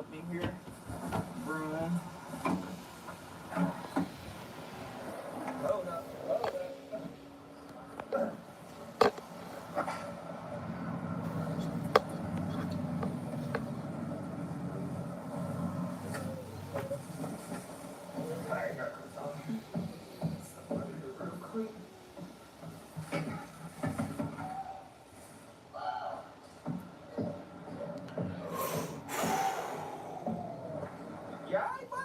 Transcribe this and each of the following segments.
up in here. Broom. Hold up. Yeah, boy.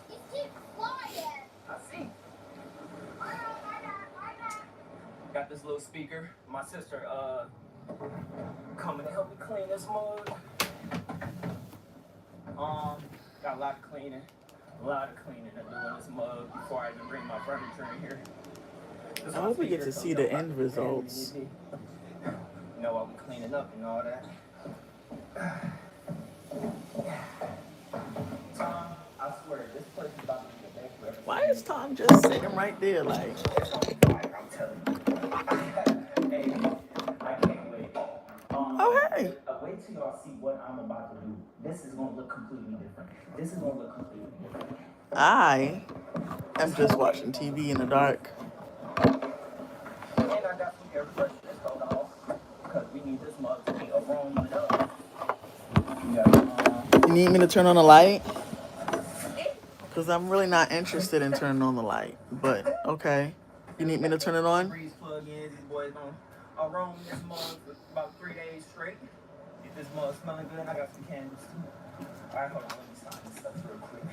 You keep quiet. I see. Got this little speaker. My sister coming to help me clean this mug. Got a lot of cleaning to do in this mug before I even bring my furniture in here. I hope we get to see the end results. You know, I'm cleaning up and all that. Tom, I swear, this place is about to be the best forever. Why is Tom just sitting right there like? I'm telling you. Hey, I can't wait. Oh, hey. Wait till y'all see what I'm about to do. This is gonna look completely different. I am just watching TV in the dark. And I got some air fresheners sold off because we need this mug to be aromaed up. You need me to turn on the light? Because I'm really not interested in turning on the light. But, okay. You need me to turn it on? Breeze plug-ins. These boys gonna aroma this mug for about 3 days straight. Get this mug smelling good. I got some candles too. All right, hold on. Let me sign this stuff real quick.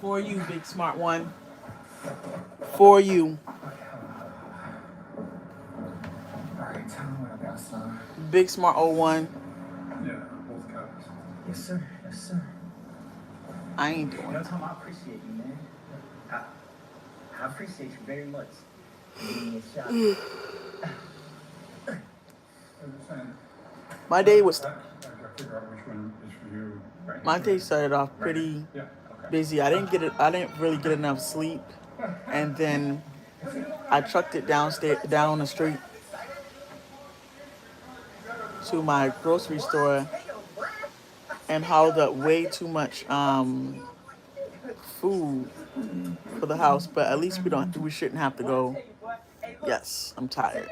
For you, big smart one. For you. All right, tell me what I got, son. Big smart 01. Yeah, both copies. Yes, sir. Yes, sir. I ain't doing You know, it. Tom, I appreciate you, man. I appreciate you very much. Give me a shot. My day was... I gotta figure out which one is for you. Right. My day started off pretty Yeah. busy. I didn't really get enough sleep. And then I trucked it down the street to my grocery store and hauled up way too much food for the house, but at least we shouldn't have to go. Yes, I'm tired.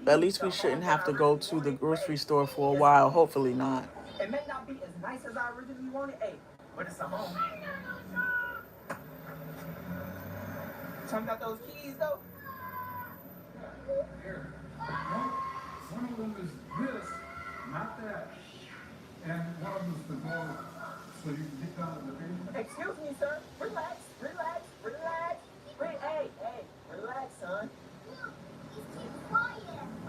But at least we shouldn't have to go to the grocery store for a while. Hopefully not. It may not be as nice as I originally wanted, but it's a home. Tom got those keys though. Here. No, one of them is this, not that. And one of them is the door, so you can get down to the basement. Excuse me, sir. Relax. Hey, relax, son.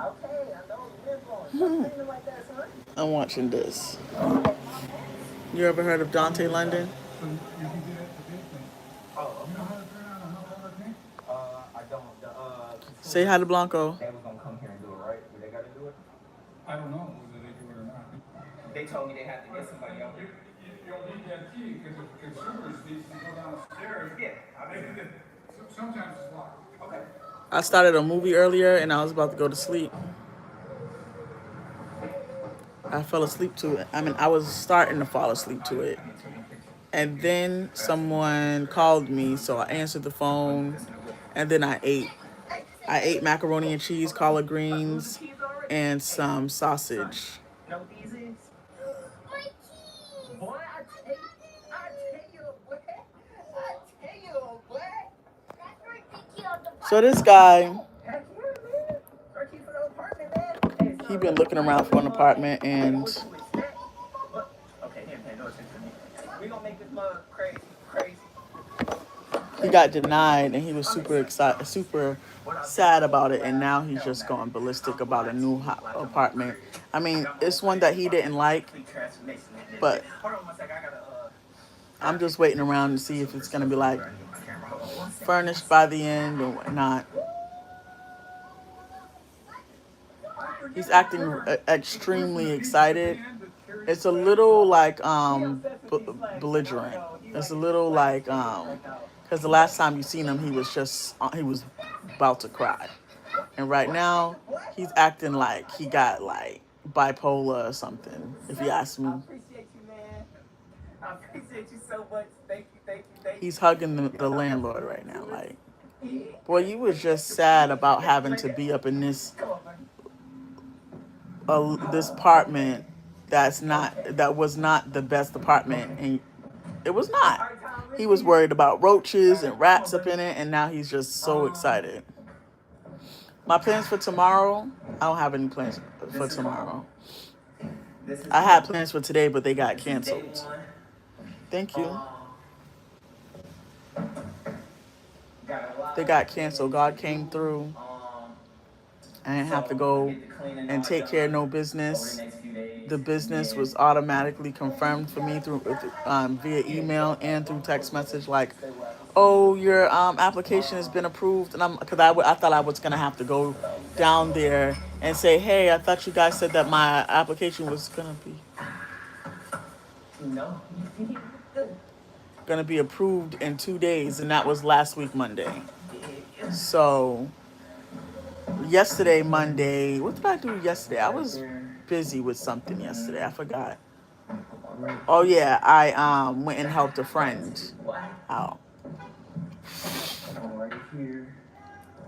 Okay, I know you live on. Stop like that, son. I'm watching this. You ever heard of Dante London? So you can get at the basement. Oh, You know how to turn on a hot water tank? I don't. Say hi to Blanco. They was gonna come here and do it, right? Did they gotta do it? I don't know whether they do it or not. They told me they had to get somebody else. You'll need that key because if consumers need to go downstairs. Yeah, I mean, Sometimes it's locked. okay. I started a movie earlier and I was about to go to sleep. I fell asleep to it. I mean, I was starting to fall asleep to it. And then someone called me, so I answered the phone. And then I ate. I ate macaroni and cheese, collard greens, and some sausage. No these is? My keys! Boy, I tell you, boy. That's where the key on the So this guy, heck yeah, man. Our key for the apartment, man. Hey, he been looking around for an apartment and okay, he ain't paying no attention to me. We gonna make this mug crazy. he got denied and he was super sad about it, and now he's just going ballistic about a new apartment. I mean, it's one that he didn't like, but I'm just waiting around to see if it's gonna be like furnished by the end or whatnot. He's acting extremely excited. It's a little like belligerent. It's a little like because the last time you seen him, he was about to cry, and right now he's acting like he got like bipolar or something. If you ask me. I appreciate you so much. Thank you, thank you, thank you. He's hugging the landlord right now. Like, boy, you was just sad about having to be up in this Come on, man. this apartment that was not the best apartment, and it was All not. right, Tom, He was worried about roaches and rats up in it, and now he's just so excited. My plans for tomorrow, I don't have any plans for tomorrow. This is I had plans for today, but they got this is day canceled. one. Thank you. Got a lot They got canceled. God came through. I didn't have to go and take care of no business. The business was automatically confirmed for me through via email and through text message, like, oh, your application has been approved. And I thought I was gonna have to go down there and say, hey, I thought you guys said that my application was gonna be approved in 2 days, and that was last week Monday. So yesterday, Monday, what did I do yesterday? I was busy with something yesterday. I forgot. Oh yeah, I went and helped a friend out.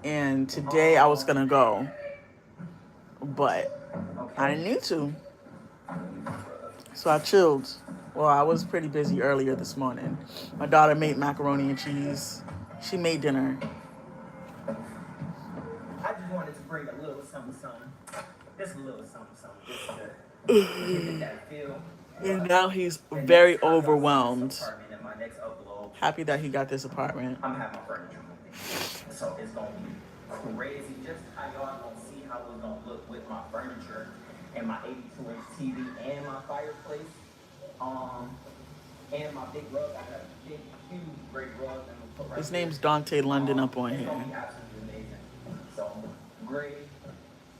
And today I was gonna go, but I didn't need to. So I chilled. Well, I was pretty busy earlier this morning. My daughter made macaroni and cheese. She made dinner. I just wanted to bring a little something, just a little something, just to give it that feel. And now he's very overwhelmed. Happy that he got this apartment. I'm having my furniture moved, so it's gonna be crazy. Just how y'all gonna see how it's gonna look with my furniture and my 82-inch TV and my fireplace, and my big rug. I got a big, huge, great rug. I'm gonna put right His here. name's Dante London up on It's gonna here. be absolutely amazing. So gray.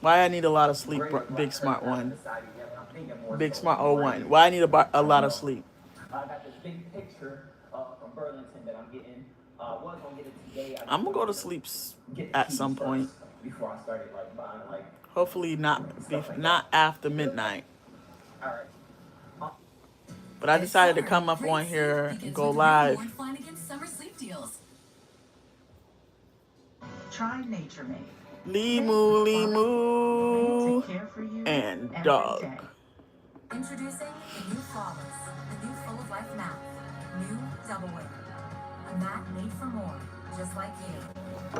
Why I need a lot of sleep, Big Smart One. Big Smart 01. Why I need a lot of sleep. I got this big picture from Burlington that I'm getting. Was gonna get it today. I'm gonna go to sleep at some point. Before I started like buying like. Hopefully not after midnight. All right. But I decided to come up on here and go live. Try Nature Made. Limu, Limu, and Dog. Introducing the new Flawless, the new Full of Life matte. New Double Wear. A matte made for more, just like you.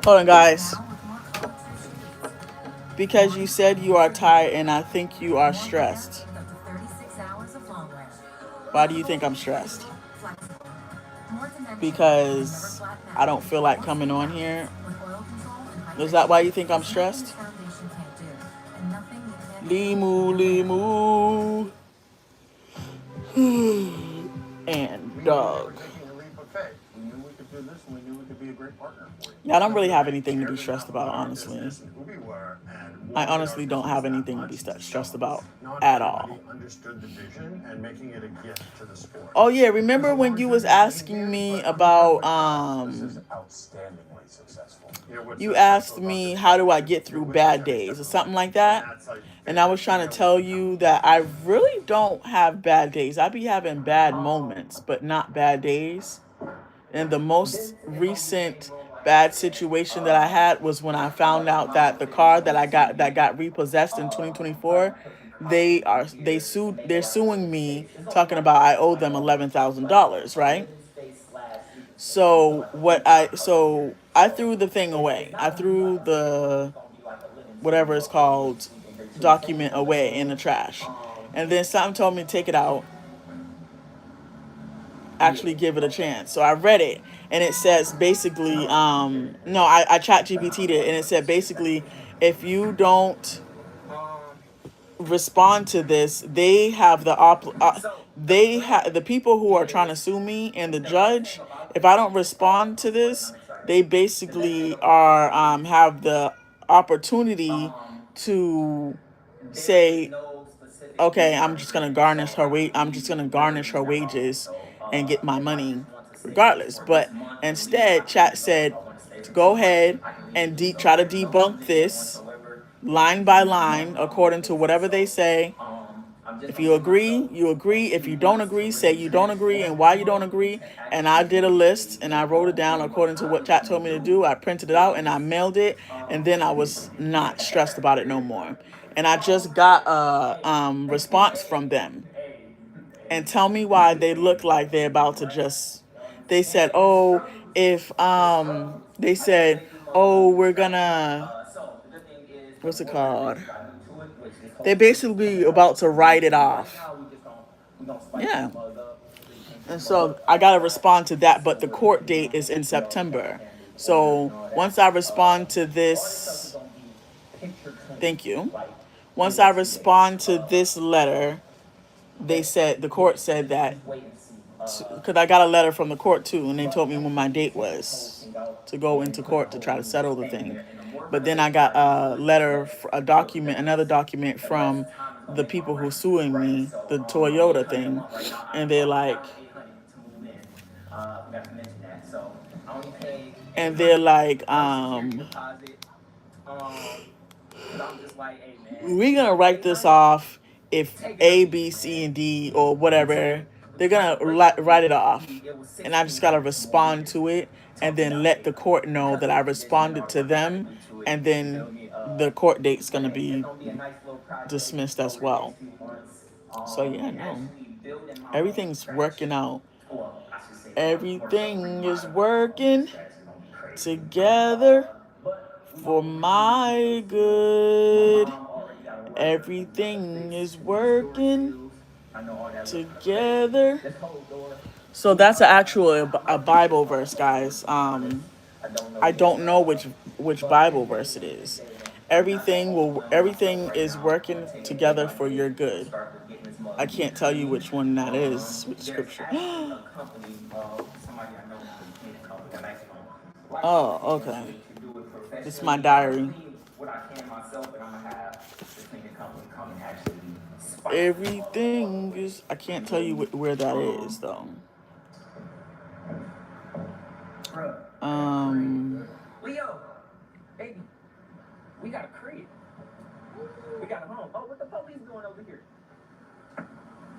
Hold on, guys. Now with more colors and shades. Because you said you are tired and I think you are stressed. With up to 36 hours of long wear. Why do you think I'm stressed? Flexible. More dimension, Because never flat matte. I don't feel like coming on here. With oil control and Is that why you think I'm stressed? Nothing this foundation can't do, and nothing you can't Limu, Limu, and Dog. We knew we could do this, and we knew we could be a great partner for you. Yeah, I don't really have anything to be stressed about, honestly. Who we were and I what honestly our don't have business anything to that be much. stressed about Not at all. everybody understood the vision and making it a gift to the sport. Oh yeah, remember when you was asking me about This is outstandingly successful. What's you successful asked about me this how do I is get through you're with bad us every days or step something of like the way. that? That's how you And I was trying to tell you that I really don't have bad days. I be having bad moments, but not bad days. And the most recent bad situation that I had was when I found out that the car that got repossessed in 2024, they're suing me, talking about I owe them $11,000, right? So I threw the thing away. I threw the whatever it's called document away in the trash. And then something told me to take it out, actually give it a chance. So I read it, and it says basically, I chat GPT'd it, and it said basically, if you don't respond to this, they have the people who are trying to sue me and the judge. If I don't respond to this, they basically are have the opportunity to say, okay, I'm just gonna garnish her wages and get my money regardless. But instead, chat said to go ahead and try to debunk this line by line according to whatever they say, If you agree, you agree. If you don't agree, say you don't agree and why you don't agree. And I did a list and I wrote it down according to what chat told me to do. I printed it out and I mailed it, and then I was not stressed about it no more. And I just got a response from them. And tell me why they look like they're about to just. They said, oh, if they said, oh, we're gonna, what's it called? They're basically about to write it off. Yeah. And so I got to respond to that, but the court date is in September. So once I respond to this, thank you. Once I respond to this letter, they said, the court said that, because I got a letter from the court too, and they told me when my date was to go into court to try to settle the thing. But then I got a letter, another document from the people who suing me, the Toyota thing, and they're like, we're gonna write this off if A, B, C, and D or whatever. They're gonna write it off, and I just gotta respond to it, and then let the court know that I responded to them, and then the court date's gonna be dismissed as well. So yeah, no, everything's working out. Everything is working together for my good. Everything is working together. So that's an actual a Bible verse, guys. I don't know which Bible verse it is. Everything is working together for your good. I can't tell you which one that is, which scripture. Oh, okay. It's my diary. Everything is. I can't tell you where that is though. Leo, baby, we got a crib. We got a home. Oh, what the police doing over here?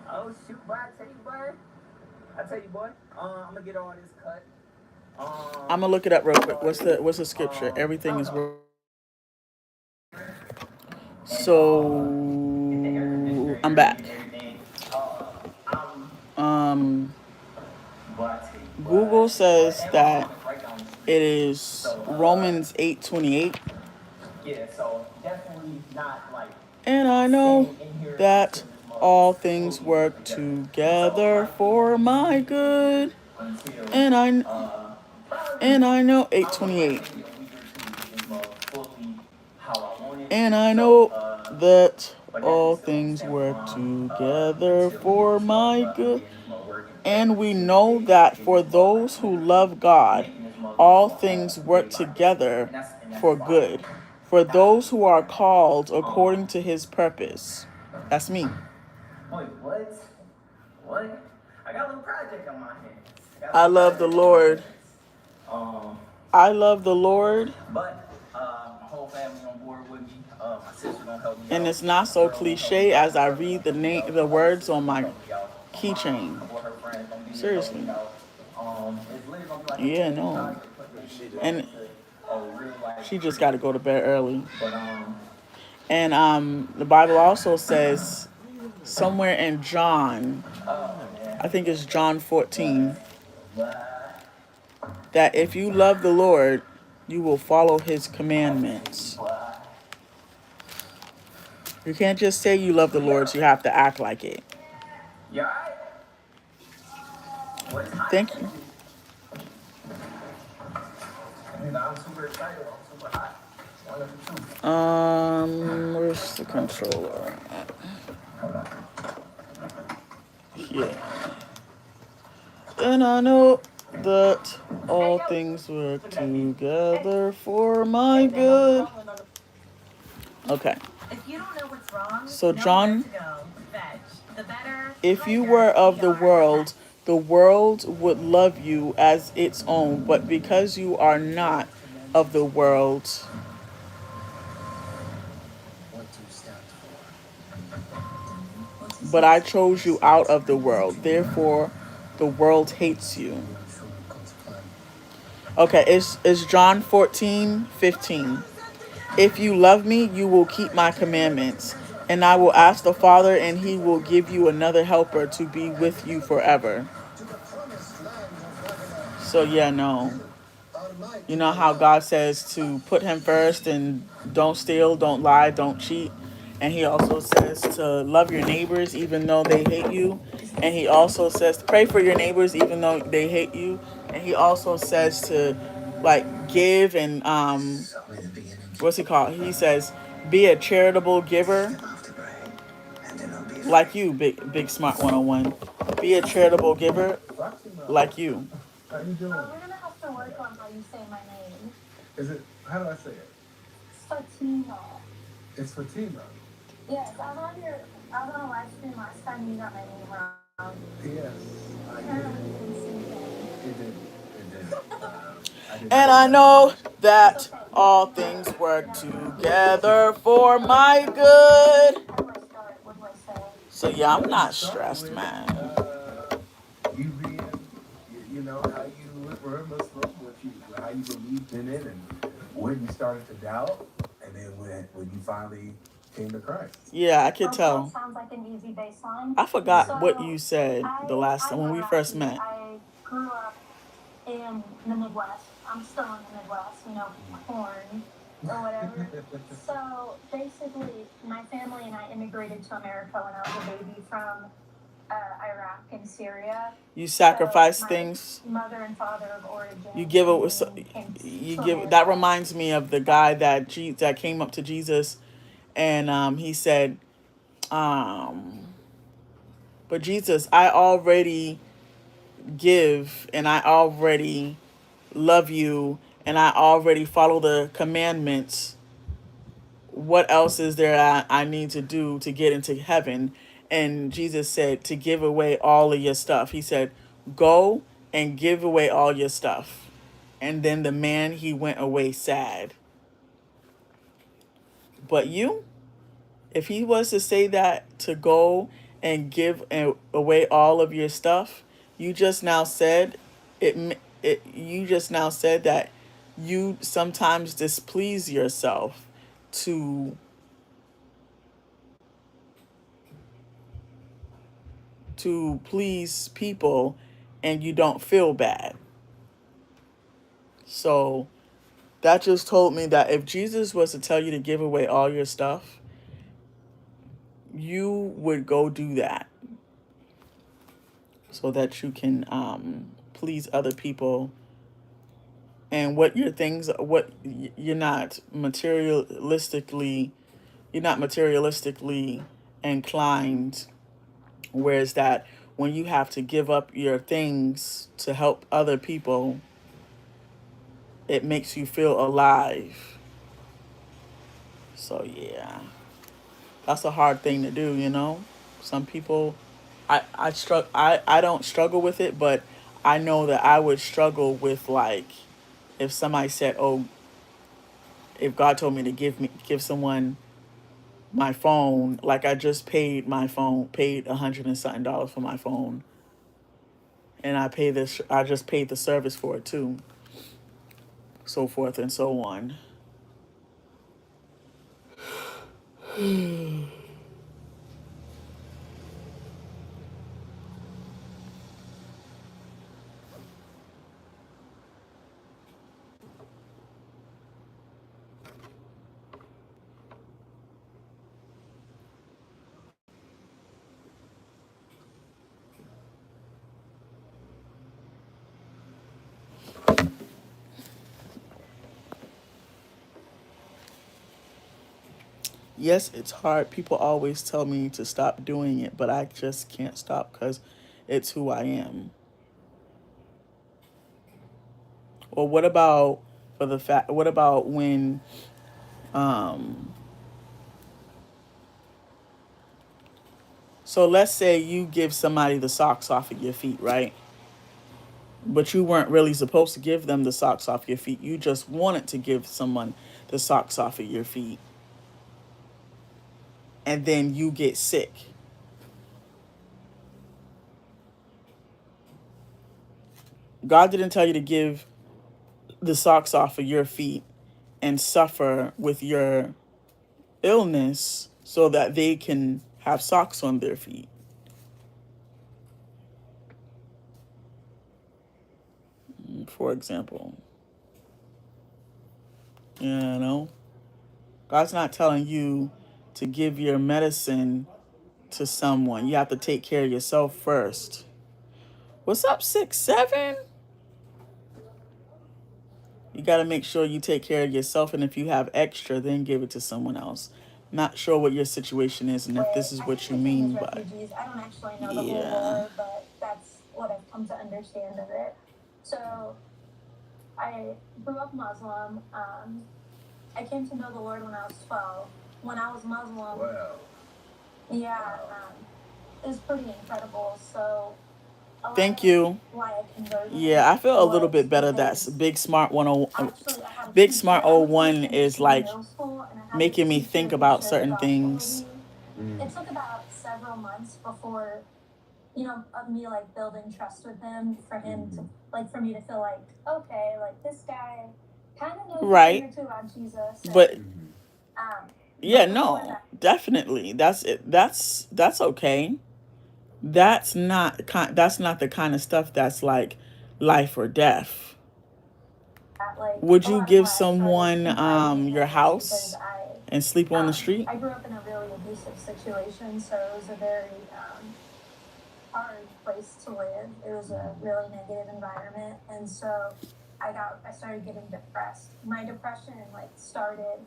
Oh shoot, boy! I tell you, boy. I'm gonna get all this cut. I'm gonna look it up real quick. What's the scripture? Everything is. So I'm back. Google says that it is Romans 8:28. Yeah, so definitely not like. And I know that all things work together for my good. And I know 8:28. And I know that all things work together for my good. And we know that for those who love God, all things work together for good. For those who are called according to his purpose. That's me. Wait, what? I got a little project on my hands. I love the Lord. I love the Lord. But my whole family on board with me. My sister gonna help me. And it's not so cliche as I read the words on my keychain. Seriously. Yeah, no. And she just got to go to bed early. And the Bible also says somewhere in John, I think it's John 14, that if you love the Lord, you will follow his commandments. You can't just say you love the Lord, so you have to act like it. Thank you. I'm super excited. I'm super hot. Where's the controller? Yeah. And I know that all things work together for my good. Okay. If you don't know what's wrong, So know John, where to go. Veg. The better, if you lighter, were of the PR. world, the world would love you as its own. But because you are not of the world, but I chose you out of the world. Therefore, the world hates you. Okay, it's John 14:15. If you love me, you will keep my commandments. And I will ask the Father, and he will give you another helper to be with you forever. So, yeah, no. You know how God says to put him first and don't steal, don't lie, don't cheat. And he also says to love your neighbors even though they hate you. And he also says to pray for your neighbors even though they hate you. And he also says to like give and what's he called? He says be a charitable giver like you, big smart 101. Be a charitable giver like you. How you doing? We're gonna have to work on how you say my name. Is it, how do I say it? Fatima. It's Fatima. Yes, I was on a live stream last time you got my name wrong. Yes, I did. Apparently you didn't see anything. It did. It did. I did. And I know that all things work together for my good. How do I start? What do I say? So yeah, I'm not stressed, man. You being, you know, how you were a Muslim, how you believed in it, and when you started to doubt, and then when you finally came to Christ. Yeah, I could tell. That sounds like an easy baseline. I forgot what you said the last time when we first met. I grew up in the Midwest. I'm still in the Midwest, you know, corn or whatever. So basically, my family and I immigrated to America when I was a baby from Iraq and Syria. You sacrifice So my things. mother and father of origin. You give it. came You to give. America. That reminds me of the guy that came up to Jesus, and he said, "But Jesus, I already give, and I already love you, and I already follow the commandments. What else is there I need to do to get into heaven?" And Jesus said to give away all of your stuff. He said, "Go and give away all your stuff." And then the man, he went away sad. But you, if he was to say that to go and give away all of your stuff, you just now said you just now said that you sometimes displease yourself to please people and you don't feel bad. So that just told me that if Jesus was to tell you to give away all your stuff, you would go do that so that you can please other people. And what your things, you're not materialistically inclined. Whereas that when you have to give up your things to help other people, it makes you feel alive. So yeah, that's a hard thing to do, you know. Some people, I don't struggle with it, but I know that I would struggle with, like, if somebody said, "Oh, if God told me to give someone my phone," like I just paid $100 and something for my phone, and I just paid the service for it too, so forth and so on. Yes, it's hard. People always tell me to stop doing it, but I just can't stop because it's who I am. Or what about what about when so let's say you give somebody the socks off of your feet, right? But you weren't really supposed to give them the socks off your feet. You just wanted to give someone the socks off of your feet. And then you get sick. God didn't tell you to give the socks off of your feet and suffer with your illness so that they can have socks on their feet. For example, you know, God's not telling you to give your medicine to someone. You have to take care of yourself first. What's up, 6'7"? You got to make sure you take care of yourself, and if you have extra, then give it to someone else. Not sure what your situation is and if this is what you mean by. Refugees. I don't actually know the whole Yeah. lore, but that's what I've come to understand of it. So I grew up Muslim. I came to know the Lord when I was 12. When I was Muslim, Well, yeah, it was pretty incredible. So a lot Thank of you. why I converted Yeah, I feel a little was bit better. That's because Big Smart 10. actually I had a Big teacher. Smart I was 01 listening is to like middle school, and I had making this me teacher think who about shared certain the gospel things. with me. It took about several months before, you know, of me like building trust with him for him to like for me to feel like, okay, like this guy kind of knows Right. a thing or two about Jesus. And, But yeah, but before no, that, definitely. That's it. That's okay. That's not the kind of stuff that's like life or death. like Would a you lot of give why I started someone confiding in your him was because house and sleep on the street? I grew up in a really abusive situation, so it was a very hard place to live. It was a really negative environment, and so I started getting depressed. My depression like started.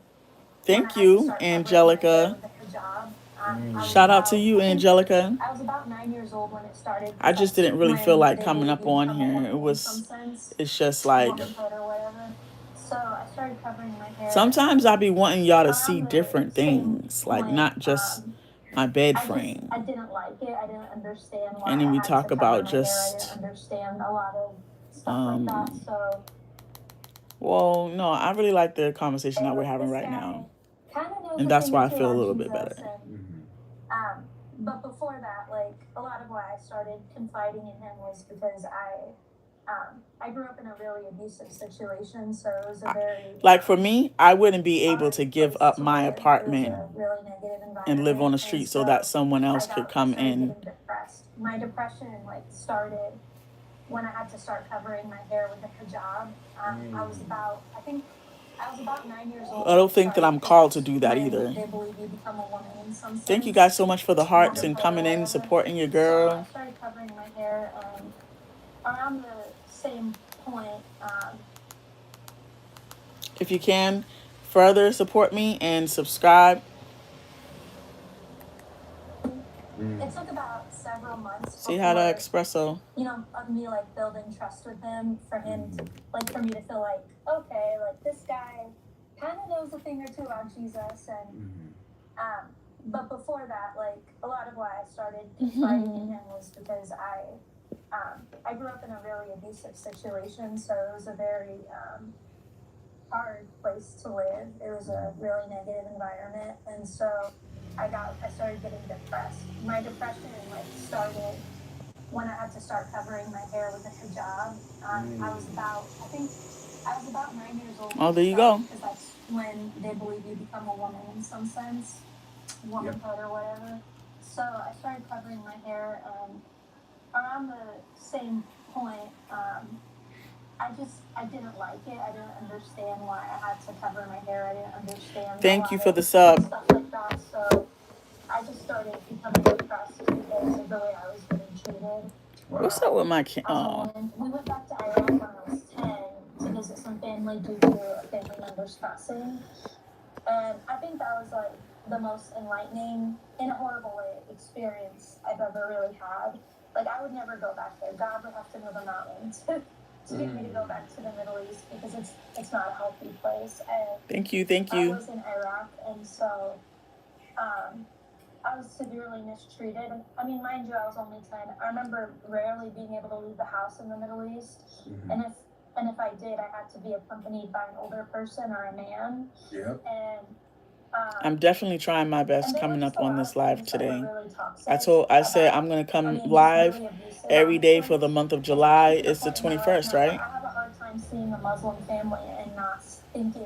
Thank you, Angelica. Shout out to you, Angelica. I was about 9 years old when it started. I just didn't really feel like coming up on here. It's just like Womanhood or whatever. So I started covering my hair. sometimes I be wanting y'all to see Around the different same things, like point, not just my bed frame. I didn't like it. I didn't understand why. And then we I had talk to cover about my hair. I just didn't understand a lot of stuff like that. So well, no, I really like the conversation that we're having right now. And that's why I feel a little bit better. But before that, like a lot of why I started confiding in him was because I grew up in a really abusive situation, so it was a very like for me, I wouldn't be able to give up my apartment really negative environment and live on the street so that someone else could come in. My depression like started when I had to start covering my hair with a hijab. I was about 9 years old. I don't think that I'm called to do that either. They believe you become a woman in some sense. Thank you guys so much for the hearts and coming in and supporting your girl. So I started covering my hair around the same point. If you can, further support me and subscribe. It took about several months. See how to espresso. You know, of me like building trust with him for him to like for me to feel like, okay, like this guy kind of knows a thing or two about Jesus. And but before that, like a lot of why I started confiding in him was because I grew up in a really abusive situation, so it was a very hard place to live. It was a really negative environment, and so I started getting depressed. My depression like started when I had to start covering my hair with a hijab. I was about 9 years old. Oh, there you go. Because that's when they believe you become a woman in some sense, womanhood or whatever. So I started covering my hair around the same point. I didn't like it. I didn't understand why I had to cover my hair. I didn't understand. Thank you for the sub. Stuff like that. So I just started becoming depressed because of the way I was getting treated. What's up with my We went back to Iraq when I was 10 to visit some family due to a family member's passing. And I think that was like the most enlightening, in a horrible way, experience I've ever really had. Like I would never go back there. God would have to move a mountain to get me to go back to the Middle East because it's not a healthy place. And thank you. I was in Iraq, and so I was severely mistreated. I mean, mind you, I was only 10. I remember rarely being able to leave the house in the Middle East, and if I did, I had to be accompanied by an older person or a man. Yep. And I'm definitely trying my And best there were coming just up a on lot this of live things that were today. really toxic I said about, I'm gonna I come mean, just live really abusive, every day for honestly. the month of Especially July. to the It's the point in my life 21st, now where right? I have a hard time seeing a Muslim family and not thinking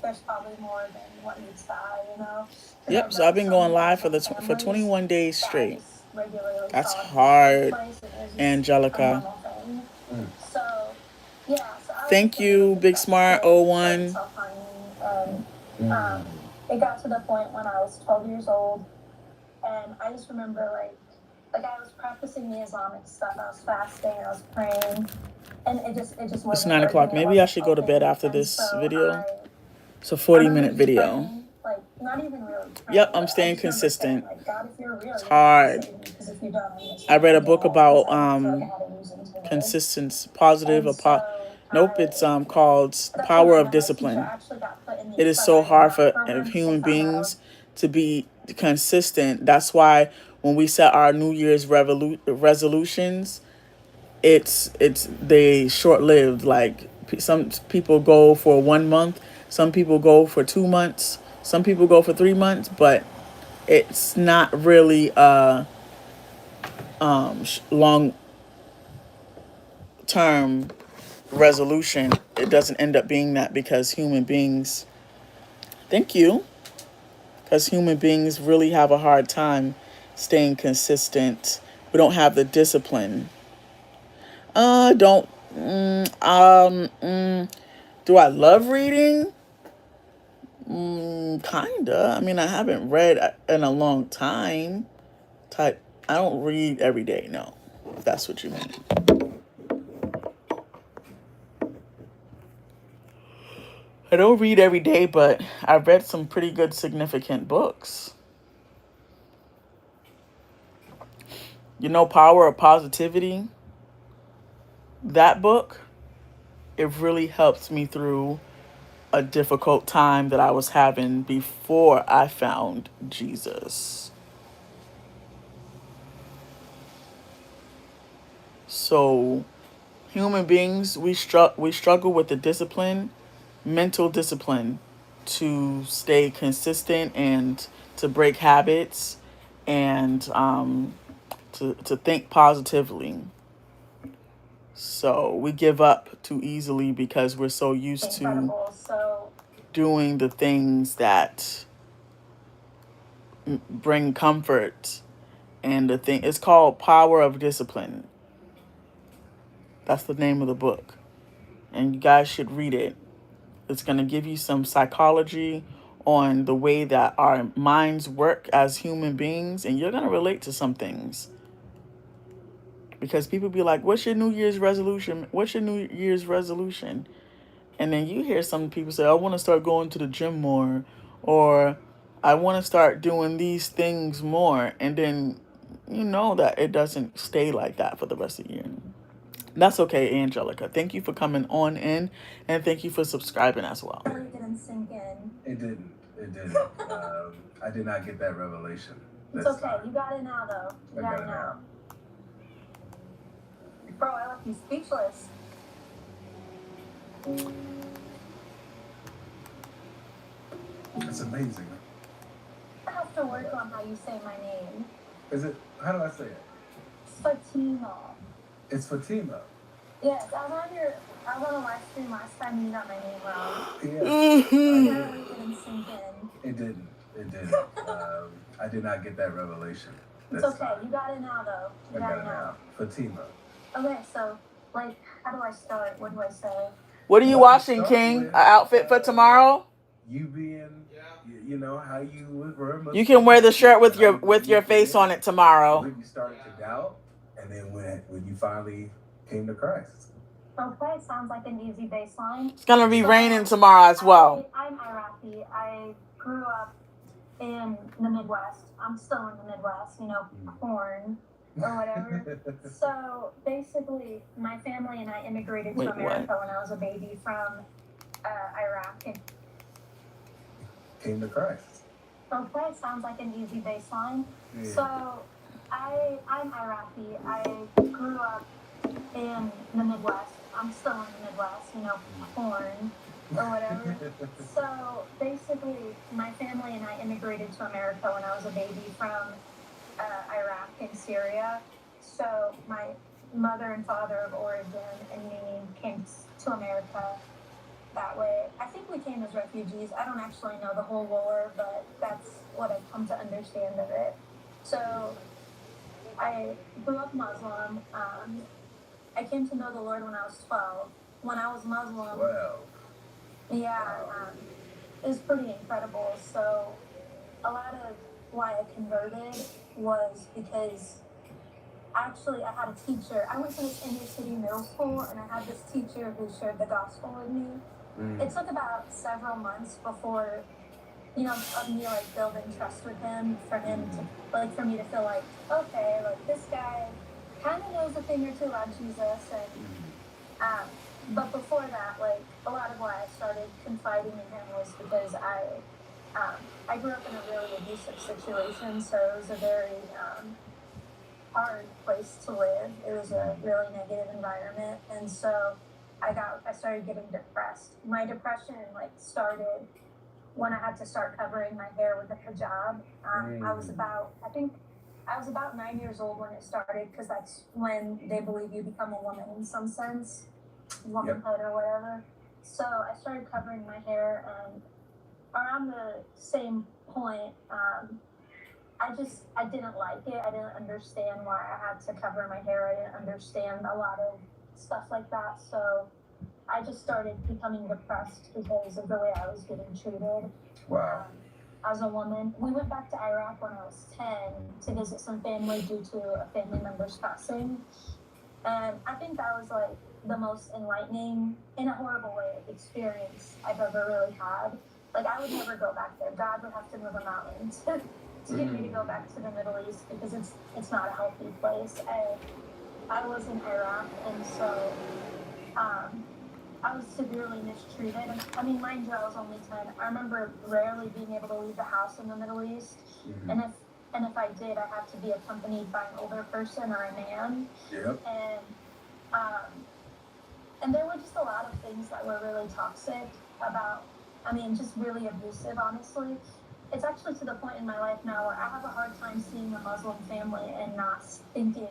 there's probably more than what meets the eye, you know? Because Yep. I've So I've known been so going many live for Muslim for families 21 days that I straight. just regularly That's saw abuse take hard, place, and it was just a Angelica. normal thing. Mm. So, yeah, so I was Thank just a really you, Big depressed Smart kid, very 01. self-harming, and it got to the point when I was 12 years old, and I just remember like I was practicing the Islamic stuff. I was fasting, I was praying, and it just It's wasn't 9 working. o'clock. It Maybe I wasn't should go to helping. bed after And this so video. It's a I 40-minute remember just video. praying, like not even really praying. Yep, I'm But I staying just remember saying, consistent. like, God, if you're real, It's you're gonna have to hard. save me, because if you don't, I'm gonna I read a book get about because I feel like I had a losing to it. consistency, positive. And so Nope, it's called The that's Power when of my teacher Discipline. actually got put in the It is so accelerated hard for program, because human they found out I beings to be consistent. That's why when we set our New Year's resolutions, it's they short lived. Like some people go for 1 month, some people go for 2 months, some people go for 3 months, but it's not really a long term resolution. It doesn't end up being that because human beings. Thank you. Because human beings really have a hard time staying consistent. We don't have the discipline. Don't. Do I love reading? Kinda. I mean, I haven't read in a long time. Type. I don't read every day. No, if that's what you mean. I don't read every day, but I've read some pretty good, significant books. You know, Power of Positivity. That book, it really helped me through a difficult time that I was having before I found Jesus. So, human beings, we struggle with the discipline, mental discipline, to stay consistent and to break habits and to think positively. So we give up too easily because we're so used to incredible. So doing the things that bring comfort. And the thing, it's called Power of Discipline. That's the name of the book. And you guys should read it. It's going to give you some psychology on the way that our minds work as human beings. And you're going to relate to some things. Because people be like, what's your New Year's resolution? What's your New Year's resolution? And then you hear some people say, I want to start going to the gym more. Or I want to start doing these things more. And then you know that it doesn't stay like that for the rest of the year. That's okay, Angelica. Thank you for coming on in, and thank you for subscribing as well. really didn't sink in. It didn't. It didn't. I did not get that revelation. It's This okay. time. You got it now, though. You I got it now. Bro, I left you speechless. It's amazing. I have to work on how you say my name. Is it? How do I say it? Fatima. It's Fatima. Yes, I was on a live stream last time and you got my name wrong. Yeah. Apparently it didn't sink in. It didn't. It didn't. I did not get that revelation. It's This okay. time. You got it now, though. You I got got it it now. now. Fatima. Okay, so, like, how do I start? What do I say? What are you watching, King? An outfit for tomorrow? You being, you know how you were. You can wear the shirt with your face on it tomorrow. When you started to doubt, and then when you finally came to Christ. Okay, sounds like an easy baseline. It's gonna be raining tomorrow as well. I'm Iraqi. I grew up in the Midwest. I'm still in the Midwest, you know, corn or whatever. So basically, my family and I immigrated to America when I was a baby from Iraq. And came to Christ. okay, sounds like an easy baseline. Yeah. So I'm Iraqi. I grew up in the Midwest. I'm still in the Midwest, you know, corn or whatever. So basically, my family and I immigrated to America when I was a baby from Iraq and Syria. So my mother and father of origin and me came to America that way. I think we came as refugees. I don't actually know the whole lore, but that's what I've come to understand of it. So I grew up Muslim. I came to know the Lord when I was 12. When I was Muslim, Well, yeah, it was pretty incredible. So a lot of why I converted was because actually I had a teacher. I went to this inner city middle school, and I had this teacher who shared the gospel with me. It took about several months before, of me like building trust with him, for him to like, for me to feel like, okay, like this guy kind of knows a thing or two about Jesus. And but before that, like a lot of why I started confiding in him was because I grew up in a really abusive situation, so it was a very hard place to live. It was a really negative environment, and so I started getting depressed. My depression like started when I had to start covering my hair with a hijab. I think I was about 9 years old when it started, because that's when they believe you become a woman in some sense, womanhood or whatever. So I started covering my hair, and around the same point, I didn't like it. I didn't understand why I had to cover my hair. I didn't understand a lot of stuff like that. So I just started becoming depressed because of the way I was getting treated. wow. As a woman, we went back to Iraq when I was 10 to visit some family due to a family member's passing. And I think that was like the most enlightening, in a horrible way, experience I've ever really had. Like, I would never go back there. God would have to move a mountain to get me to go back to the Middle East, because it's not a healthy place. I was in Iraq, and so I was severely mistreated. I mean, mind you, I was only 10. I remember rarely being able to leave the house in the Middle East. And if I did, I had to be accompanied by an older person or a man. Yep. And there were just a lot of things that were really toxic about, just really abusive, honestly. It's actually to the point in my life now where I have a hard time seeing a Muslim family and not thinking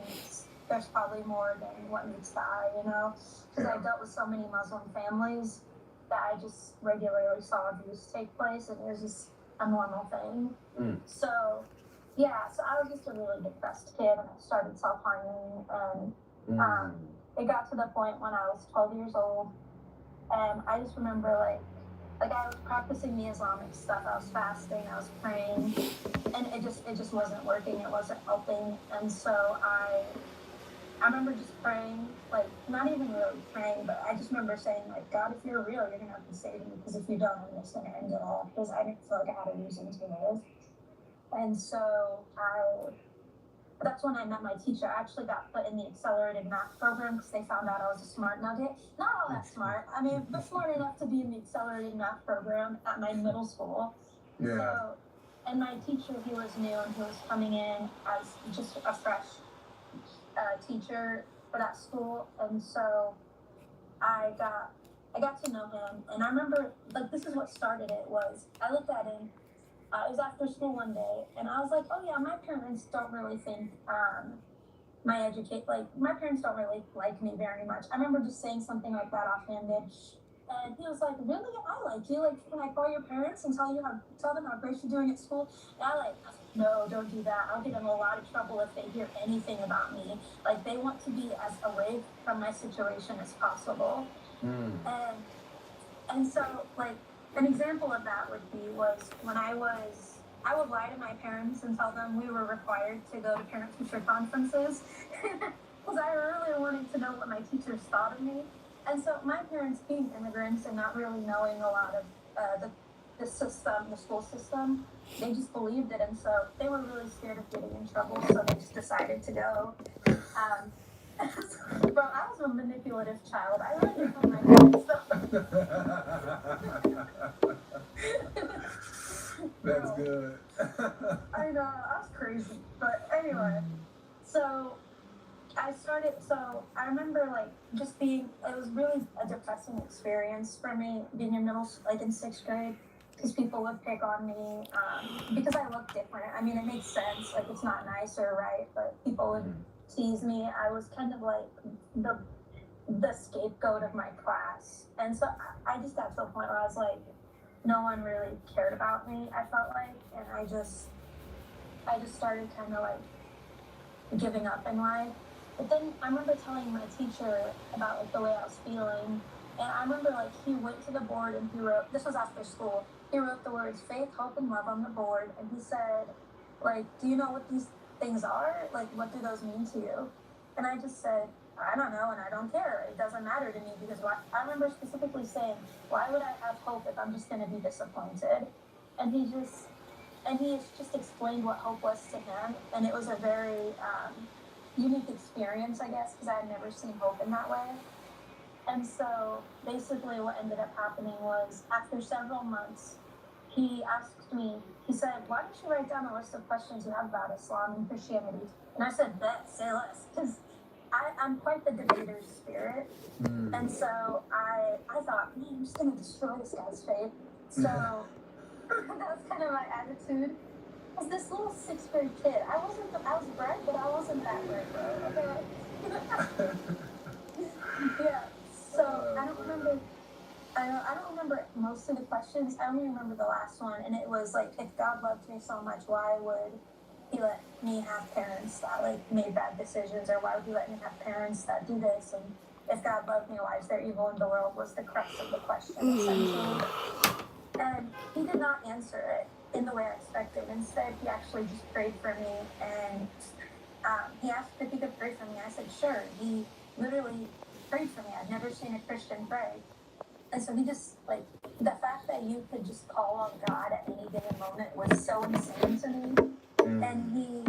there's probably more than what meets the eye, Because I dealt with so many Muslim families that I just regularly saw abuse take place, and it was just a normal thing. So, yeah, so I was just a really depressed kid, and I started self-harming, and it got to the point when I was 12 years old, and I just remember, like I was practicing the Islamic stuff. I was fasting, I was praying, and it just wasn't working. It wasn't helping, and so I remember just praying, like, not even really praying, but I just remember saying, like, God, if you're real, you're going to have to save me, because if you don't, I'm just going to end it all, because I didn't feel like I had a reason to live. And so that's when I met my teacher. I actually got put in the accelerated math program because they found out I was a smart nugget. Not all that smart, but smart enough to be in the accelerated math program at my middle school. Yeah. So, and my teacher, he was new, and he was coming in as just a fresh teacher for that school, and so I got to know him, and I remember, like, this is what started it. Was I looked at him, it was after school one day, and I was like, oh yeah, my parents don't really think my parents don't really like me very much. I remember just saying something like that offhanded, and he was like, really? I like you. Like, can I call your parents and tell them how great you're doing at school? And I was like, no, don't do that. I'll get in a lot of trouble if they hear anything about me. Like, they want to be as away from my situation as possible. And so, like, an example of that was when I would lie to my parents and tell them we were required to go to parent-teacher conferences, because I really wanted to know what my teachers thought of me. And so my parents, being immigrants and not really knowing a lot of the school system, they just believed it, and so they were really scared of getting in trouble, so they just decided to go. Bro, I was a manipulative child. I learned it from my parents. That's good. I know, I was crazy. But anyway, so I So I remember like just being, it was really a depressing experience for me being in like in 6th grade, because people would pick on me because I looked different. I mean, it makes sense, like it's not nice or right, but people would tease me. I was kind of like the scapegoat of my class, and so I just got to a point where I was like, no one really cared about me, I felt like, and I just started kind of like giving up in life. But then I remember telling my teacher about like the way I was feeling, and I remember like he went to the board and he wrote, this was after school, he wrote the words faith, hope, and love on the board, and he said, like, do you know what these things are? Like, what do those mean to you? And I just said, I don't know, and I don't care. It doesn't matter to me, because I remember specifically saying, why would I have hope if I'm just going to be disappointed? And he just explained what hope was to him, and it was a very unique experience, I guess, because I had never seen hope in that way. And so basically what ended up happening was, after several months, he asked me, he said, why don't you write down a list of questions you have about Islam and Christianity? And I said, bet, say less, because I'm quite the debater's spirit. And so I thought, man, I'm just going to destroy this guy's faith. So that was kind of my attitude. I was this little 6th grade kid. I was bright, but I wasn't that bright, bro. Okay. Yeah. So I don't remember most of the questions. I only remember the last one, and it was like, if God loved me so much, why would he let me have parents that like made bad decisions, or why would he let me have parents that do this? And if God loved me, why is there evil in the world? Was the crux of the question, essentially. And he did not answer it in the way I expected. Instead, he actually just prayed for me, and he asked if he could pray for me. I said, sure. He literally prayed for me. I'd never seen a Christian pray. And so he just, like, the fact that you could just call on God at any given moment was so insane to me.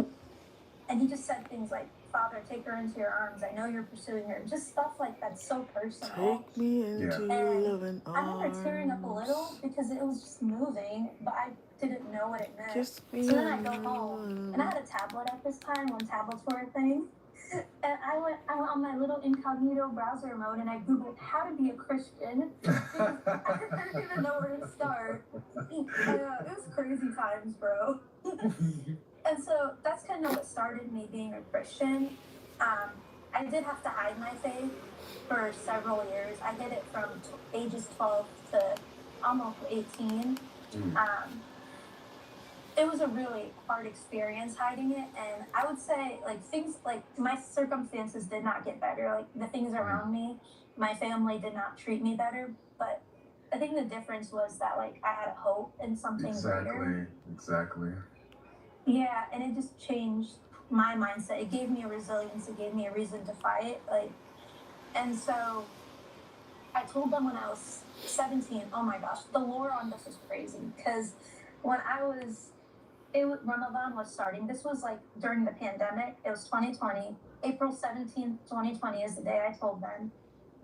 And he just said things like, Father, take her into your arms. I know you're pursuing her. Just stuff like that's so personal. Take me into your loving arms. I remember tearing up a little because it was just moving, but I didn't know what it meant. So then I go home, and I had a tablet at this time when tablets were a thing. And I went on my little incognito browser mode, and I Googled how to be a Christian. I didn't even know where to start. It was crazy times, bro. And so that's kind of what started me being a Christian. I did have to hide my faith for several years. I did it from ages 12 to almost 18. It was a really hard experience hiding it, and I would say like things like my circumstances did not get better. Like the things around me, my family did not treat me better, but I think the difference was that like I had a hope in something greater. Exactly. Yeah, and it just changed my mindset. It gave me a resilience. It gave me a reason to fight. And so I told them when I was 17. Oh my gosh, the lore on this is crazy, because when Ramadan was starting. This was like during the pandemic. It was 2020. April 17th, 2020 is the day I told them,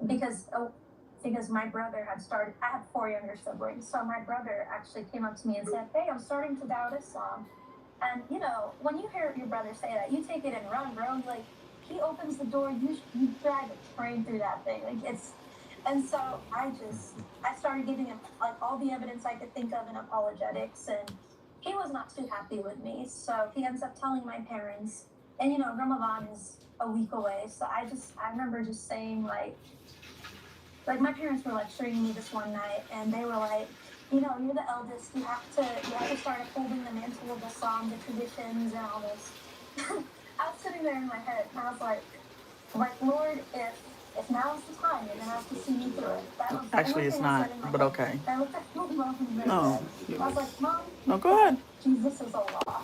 because my brother had started. I have 4 younger siblings, so my brother actually came up to me and said, "Hey, I'm starting to doubt Islam." And you know, when you hear your brother say that, you take it and run, bro. Like, he opens the door, you drive a train through that thing. Like, it's. And so I started giving him like all the evidence I could think of in apologetics, and he was not too happy with me. So he ends up telling my parents, and you know, Ramadan is a week away. So I remember just saying like my parents were lecturing me this one night, and they were like, you know, you're the eldest. You have to start upholding the mantle of Islam, the traditions, and all this. I was sitting there in my head, and I was like, Lord, if now is the time, you're gonna have to see me through it. That was Actually, it's not, but okay. I looked at my mom and No. I was like, Mom. No, go ahead. Jesus is Allah.